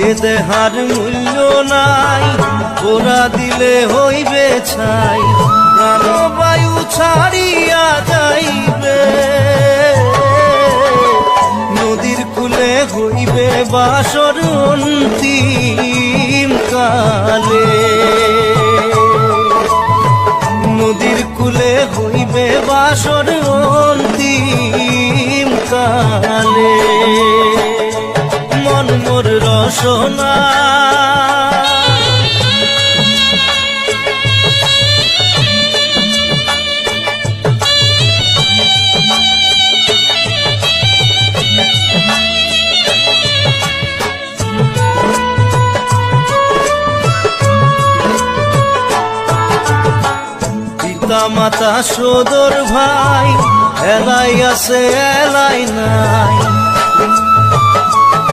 এ দেহার মূল্য নাই, ওরা দিলে হইবে ছাই, প্রাণবায়ু ছাড়িয়া যাইবে। নদীর কূলে হইবে বাসর অন্তিম কালে, নদীর কূলে হইবে বাসর অন্তিম কালে। মন মোর রসনা পিতা মাতা সদর ভাই, এলাই আছে এলাই নাই,